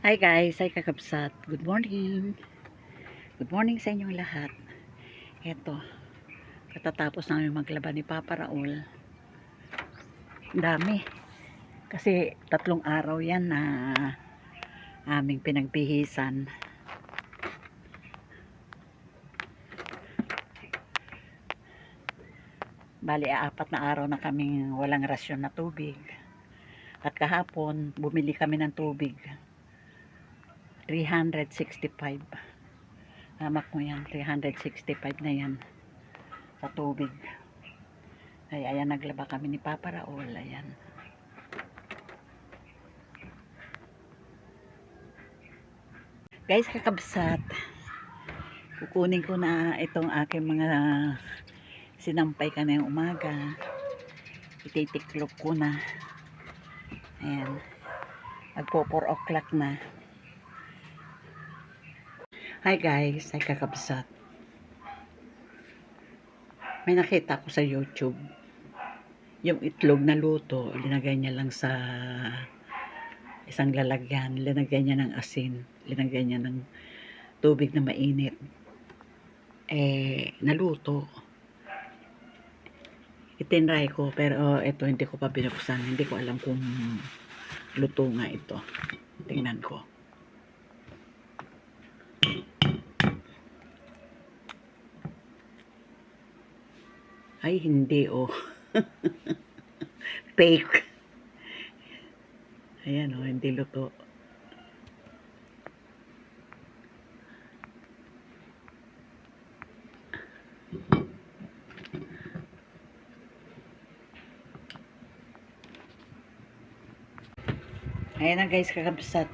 Hi guys, hi kakabsat. Good morning. Good morning sa inyong lahat. Eto, katatapos namin maglaba ni Papa Raul. Ang dami. Kasi 3 araw yan na aming pinagbihisan. Bali, 4 na araw na kaming walang rasyon na tubig. At kahapon, bumili kami ng tubig. 365. Hamak mo yan, 365 na yan sa tubig. Ay, ayan, naglaba kami ni Papa Raul. Ayan. Guys, kakabsat. Kukunin ko na itong aking mga sinampay kanayong umaga. Ititiklop ko na. Ayan. Magpo 4 o'clock na. Hi guys, hi kakabsat. May nakita ko sa YouTube. Yung itlog na luto, linagay niya lang sa isang lalagyan. Linagay niya ng asin. Linagay niya ng tubig na mainit. Naluto. Itinry ko, pero ito hindi ko pa binuksan. Hindi ko alam kung luto nga ito. Tingnan ko. Ay, hindi oh. Fake. Ayan oh, hindi luto. Ayan na guys, kakabsat.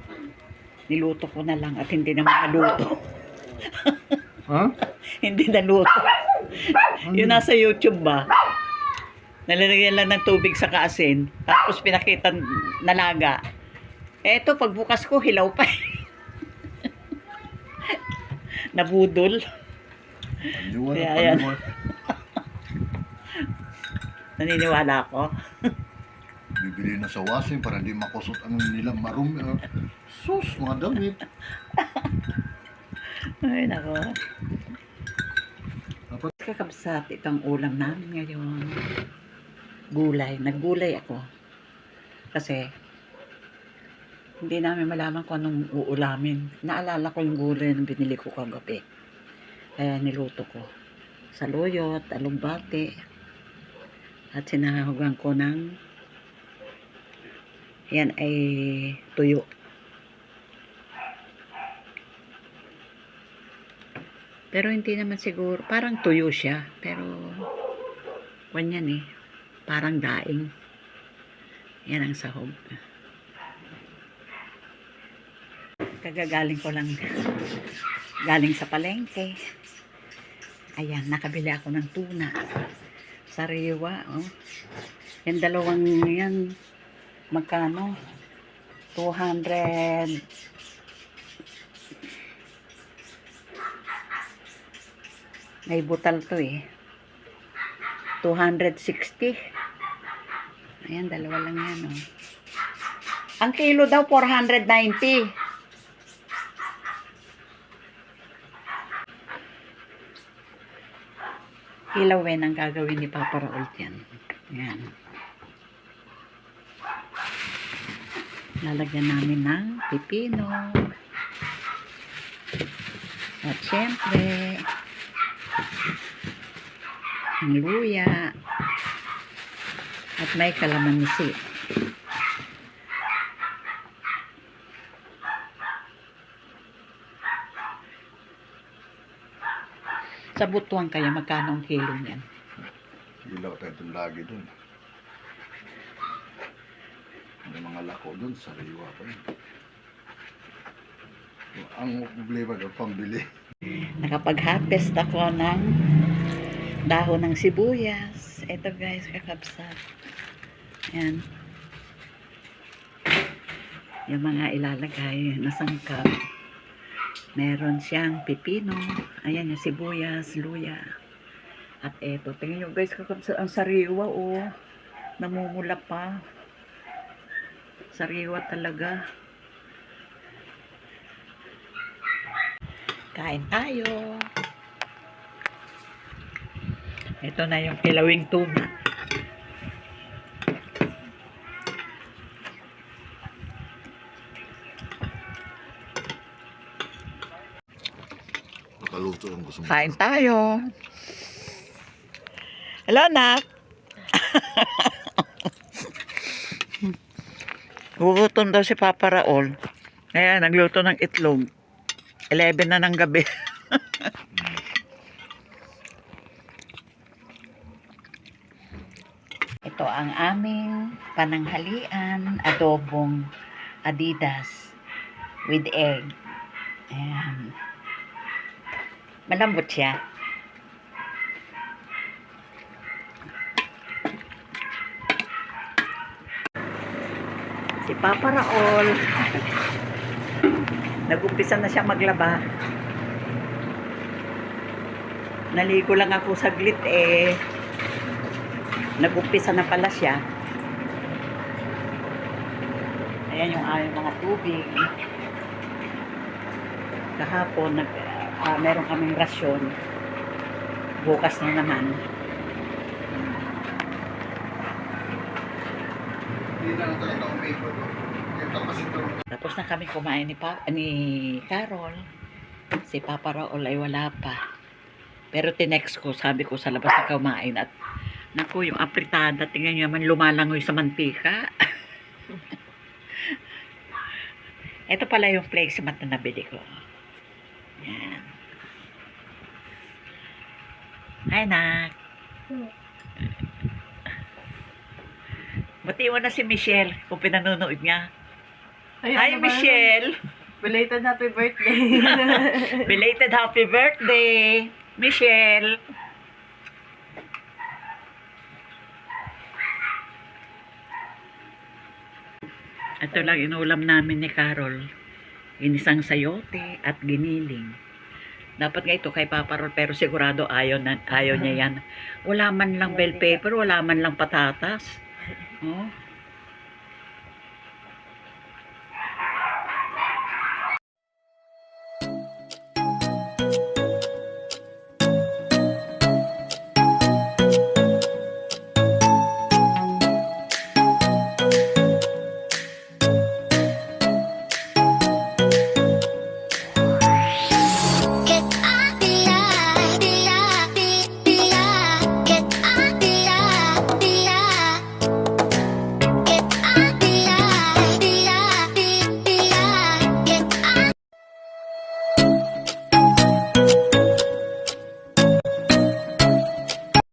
Niluto ko na lang at hindi naman naluto. Huh? Hindi naluto. Yung nasa YouTube ba? Nalalagyan lang ng tubig sa kaasin. Tapos pinakita nalaga. Eto, pagbukas ko, hilaw pa. Nabudol. Kaya ayan. Naniniwala ako. Bibili na sa washing para hindi makusot ang nilang marumi. Sus, mga damit. Ay, nako. Dapat Kakabsat, itong ulam namin ngayon. Gulay. Naggulay ako. Kasi, hindi namin malaman kung anong uulamin. Naalala ko yung gulay na binili ko kagabi. Kaya niluto ko. Saluyot, alugbate. At sinahugan ko ng yan ay tuyo. Pero hindi naman siguro, parang tuyo siya. Pero, ganyan eh. Parang daing. Yan ang sahog. Kagagaling ko lang galing sa palengke. Ayan, nakabili ako ng tuna. Sariwa, oh. Yung dalawang yan, magkano? 200. May butal to eh. 260. Ayan, dalawa lang yan, oh. Ang kilo daw, 490. Kilawin ang gagawin ni Papa Raul yan. Ayan. Lalagyan namin ng pipino. At syempre, ang luya. At may kalamansi. Sa butuan kaya magkano ang kilo niyan? ilaw tayo itong lagi dun. May mga lako dun, sariwa pa yun. Ang problema doon, pambili. Nakapag-harvest ako ng dahon ng sibuyas. Ito guys, kakabsat. Ayan. Yung mga ilalagay na sangkap. Meron siyang pipino. Ayan yung sibuyas, luya. At eto, tingnan nyo guys, kakabsat, ang sariwa oh. Namumula pa. Sariwa talaga. Kain tayo. Ito na yung kilawing tuna. Nakaluto ang gusto mo. Kain tayo. Hello, Nak. Gugutom daw si Papa Raul. Kaya nagluto ng itlog. 11 na ng gabi. Ito ang aming pananghalian, adobong Adidas with egg. Ayan. Malambot siya. Si Papa Raul, nag-umpisa na siya maglaba. Naligo lang ako saglit nag-umpisa na pala siya. Ayan yung aming mga tubig. Kahapon, meron kaming rasyon. Bukas na naman. Hindi na talaga umikot. Tapos na kami kumain ni Carol. Si Papa Raul ay wala pa. Pero tinext ko, sabi ko sa labas na kumain at naku, yung apritada, tingnan nyo naman lumalangoy sa mantika. Ito pala yung flakes mat na nabili ko. Yan. Hi, Nak. Buti mo na si Michelle kung pinanonood niya. Hi, Michelle! Belated happy birthday. Belated happy birthday, Michelle! Ito lang inulam namin ni Carol. Ginisang sayote at giniling. Dapat nga ito kay Papa Rol, pero sigurado ayaw niya yan. Wala man lang bell pepper, wala man lang patatas. Oh.